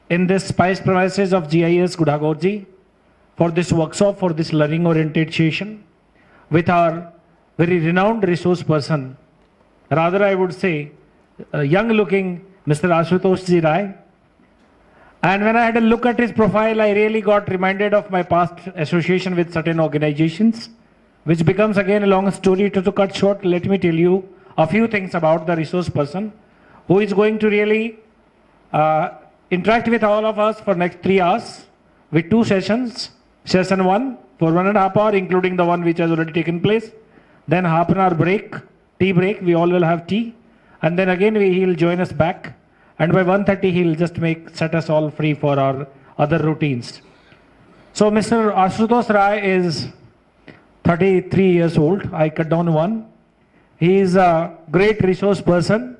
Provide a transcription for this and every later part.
in this spice premises of GIS Gudagorji for this workshop, for this learning oriented session with our very renowned resource person, rather I would say a young looking Mr. Ashutosh Ji Rai. And when I had a look at his profile, I really got reminded of my past association with certain organizations, which becomes again a long story. To cut short, let me tell you a few things about the resource person who is going to really interact with all of us for next 3 hours with 2 sessions. Session 1 for 1.5 hours, including the one which has already taken place. Then half an hour break, tea break. We all will have tea. And then again he will join us back. And by 1:30 he'll just set us all free for our other routines. So Mr. Ashutosh Rai is 33 years old. I cut down 1. He is a great resource person.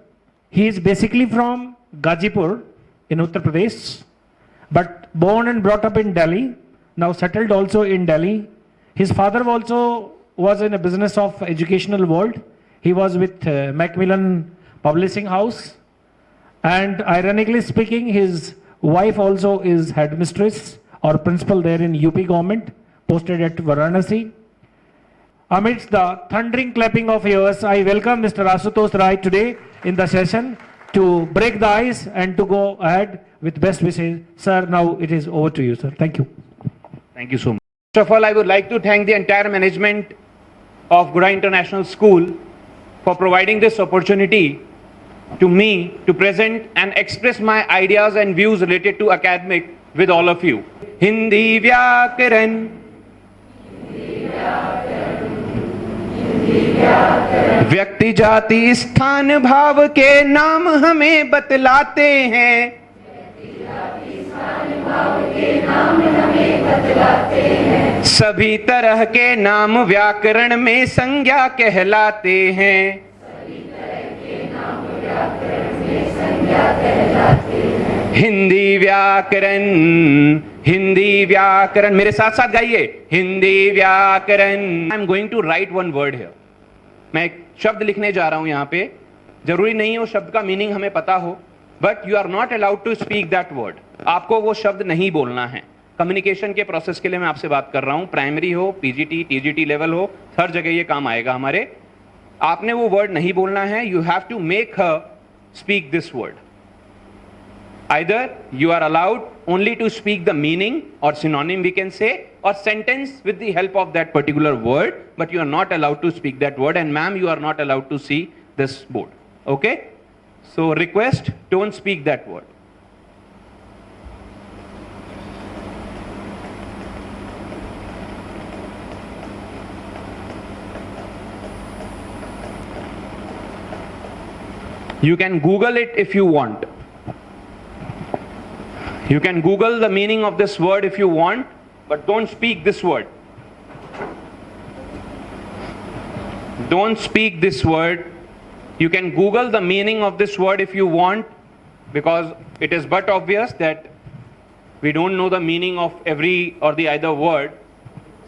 He is basically from Gazipur in Uttar Pradesh, but born and brought up in Delhi, now settled also in Delhi. His father also was in a business of educational world. He was with Macmillan Publishing House. And ironically speaking, his wife also is headmistress or principal there in UP government, posted at Varanasi. Amidst the thundering clapping of yours, I welcome Mr. Ashutosh Rai today in the session to break the ice and to go ahead with best wishes. Sir, now it is over to you, sir. Thank you. Thank you so much. First of all, I would like to thank the entire management of Gura International School for providing this opportunity to me to present and express my ideas and views related to academic with all of you. Hindi Vyakaran, व्यक्ति जाति स्थान भाव के नाम हमें बतलाते हैं, सभी तरह के नाम व्याकरण में संज्ञा कहलाते हैं। हिंदी व्याकरण, हिंदी व्याकरण, मेरे साथ साथ गाइए, हिंदी व्याकरण। I am going to write one word here. मैं एक शब्द लिखने जा रहा हूं यहां पे। जरूरी नहीं है उस शब्द का मीनिंग हमें पता हो, but you are not allowed to speak that word. आपको वो शब्द नहीं बोलना है। कम्युनिकेशन के प्रोसेस के लिए मैं आपसे बात कर रहा हूं, प्राइमरी हो, पीजीटी, टीजीटी लेवल हो, हर जगह ये काम आएगा हमारे। आपने वो वर्ड नहीं बोलना है। You have to make her speak this word. Either you are allowed only to speak the meaning or synonym we can say, or sentence with the help of that particular word, but you are not allowed to speak that word. And ma'am, you are not allowed to see this board. Okay? So request, don't speak that word. You can Google it if you want. You can Google the meaning of this word if you want, but don't speak this word. Don't speak this word. You can Google the meaning of this word if you want, because it is but obvious that we don't know the meaning of every or the either word.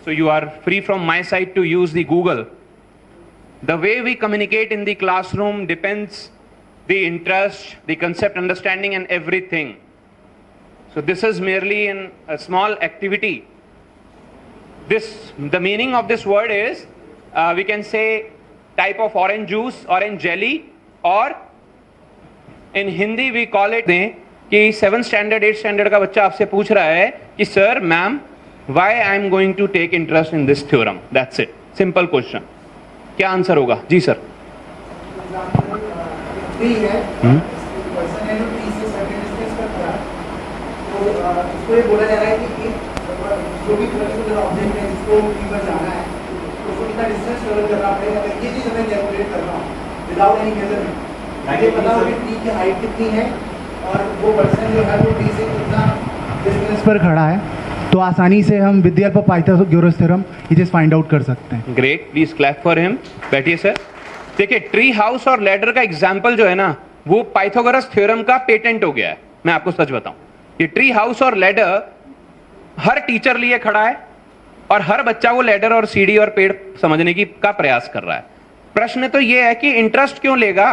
So you are free from my side to use the Google. The way we communicate in the classroom depends the interest, the concept understanding and everything. So this is merely a small activity. The meaning of this word is, we can say type of orange juice, orange jelly, or in Hindi we call it कि 7th standard 8th standard का बच्चा आपसे पूछ रहा है कि sir, ma'am, why I am going to take interest in this theorem? That's it. Simple question. क्या answer होगा? जी सर। इसको ये बोला जा रहा है कि जो भी पर्टिकुलर ऑब्जेक्ट है जिसको P पर जाना है उसको कितना डिस्टेंस ट्रैवल करना पड़ेगा। अगर ये चीज हमें कैलकुलेट करना हो विदाउट एनी मेजरमेंट, ये पता हो कि P की हाइट कितनी है और वो पर्सन जो है वो P से कितना डिस्टेंस पर खड़ा है, तो आसानी से हम with the help of Pythagoras theorem ये चीज फाइंड आउट कर सकते हैं। Great, please clap for him. बैठिए सर। देखिए, ट्री हाउस और लैडर का एग्जाम्पल जो है ना, वो पाइथागोरस थ्योरम का पेटेंट हो गया है। मैं आपको सच बताऊं, ये ट्री हाउस और लैडर हर टीचर लिए खड़ा है और हर बच्चा वो लैडर और सीढ़ी और पेड़ समझने की का प्रयास कर रहा है। प्रश्न तो ये है कि इंटरेस्ट क्यों लेगा?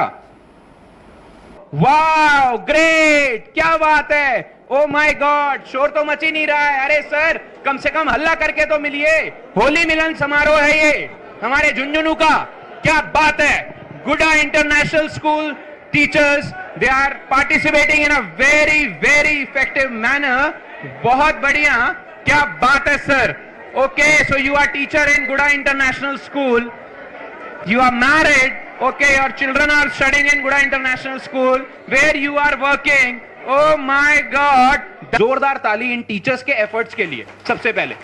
वाह, ग्रेट, क्या बात है। ओ माय गॉड, शोर तो मच ही नहीं रहा है। अरे सर, कम से कम हल्ला करके तो मिलिए। होली मिलन समारोह है ये हमारे झुंझुनू का, क्या बात है। Guda international school teachers, they are participating in a very very effective manner. बहुत बढ़िया, क्या बात है sir. Okay, so you are teacher in Guda international school, you are married, okay, your children are studying in Guda International School where you are working. Oh my God, जोरदार ताली इन teachers के efforts के लिए। सबसे पहले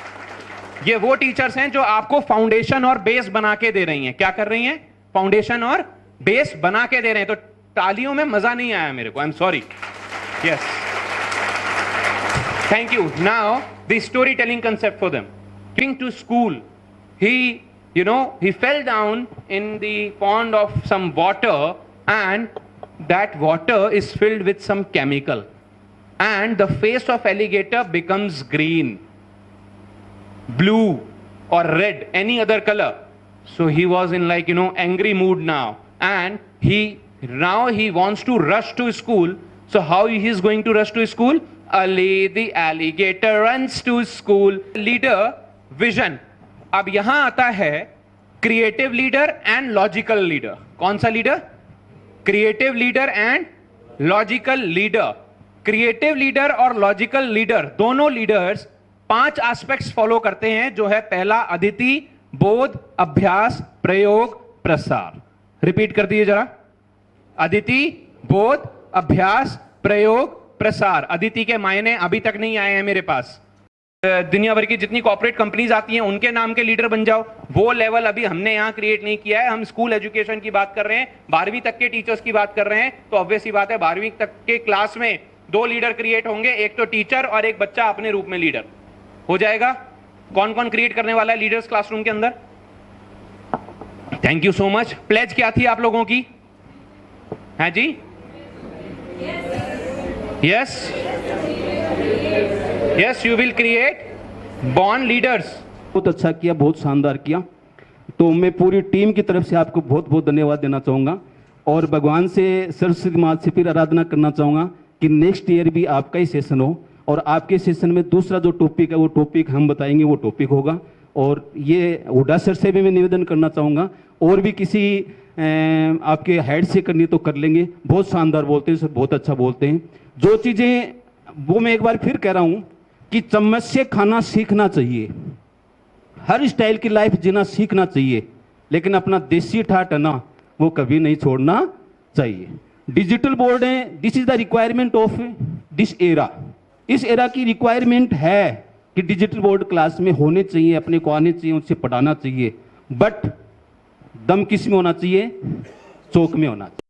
ये वो टीचर्स हैं जो आपको फाउंडेशन और बेस बना के दे रही हैं। क्या कर रही हैं? फाउंडेशन और बेस बना के दे रहे हैं। तो तालियों में मजा नहीं आया मेरे को, I am sorry. Yes, thank you. Now the story telling concept for them. Going to school, he fell down in the pond of some water, and that water is filled with some chemical, and the face of alligator becomes green, blue or red, any other color. So he was in angry mood now, and he wants to rush to school. So how he is going to rush to school? Ali the alligator runs to school. Leader vision. अब यहां आता है creative leader and logical leader. कौन सा leader? Creative leader and logical leader. Creative leader और logical leader दोनों leaders 5 aspects follow करते हैं, जो है पहला अदिति, बोध, अभ्यास, प्रयोग, प्रसार। रिपीट कर दीजिए जरा। अदिति, बोध, अभ्यास, प्रयोग, प्रसार। अदिति के मायने अभी तक नहीं आए हैं मेरे पास। दुनिया भर की जितनी कॉर्पोरेट कंपनीज आती हैं उनके नाम के लीडर बन जाओ, वो लेवल अभी हमने यहां क्रिएट नहीं किया है। हम स्कूल एजुकेशन की बात कर रहे हैं, 12वीं तक के टीचर्स की बात कर रहे हैं। तो ऑब्वियस ही बात है 12वीं तक के क्लास में 2 लीडर क्रिएट होंगे, एक तो टीचर और एक बच्चा अपने रूप में लीडर हो जाएगा। कौन कौन क्रिएट करने वाला है लीडर्स क्लासरूम के अंदर? Thank you so much. Pledge क्या थी आप लोगों की? है जी? Yes, yes, you will create born leaders. बहुत अच्छा किया, बहुत शानदार किया। तो मैं पूरी टीम की तरफ से आपको बहुत बहुत धन्यवाद देना चाहूँगा, और भगवान से, सरस्वती माता से फिर आराधना करना चाहूँगा कि नेक्स्ट ईयर भी आपका ही सेशन हो, और आपके सेशन में दूसरा जो टॉपिक है वो टॉपिक हम बताएंगे, वो टॉपिक होगा। और ये हुड्डा सर से भी मैं निवेदन करना चाहूँगा, और भी किसी आपके हेड से करनी तो कर लेंगे। बहुत शानदार बोलते हैं सर, बहुत अच्छा बोलते हैं। जो चीज़ें, वो मैं एक बार फिर कह रहा हूँ कि चम्मच से खाना सीखना चाहिए, हर स्टाइल की लाइफ जीना सीखना चाहिए, लेकिन अपना देसी ठाट है ना, वो कभी नहीं छोड़ना चाहिए। डिजिटल बोर्ड है, this is the requirement of this era. इस एरा की रिक्वायरमेंट है कि डिजिटल बोर्ड क्लास में होने चाहिए, अपने को आने चाहिए, उनसे पढ़ाना चाहिए। बट दम किस में होना चाहिए? चौक में होना चाहिए।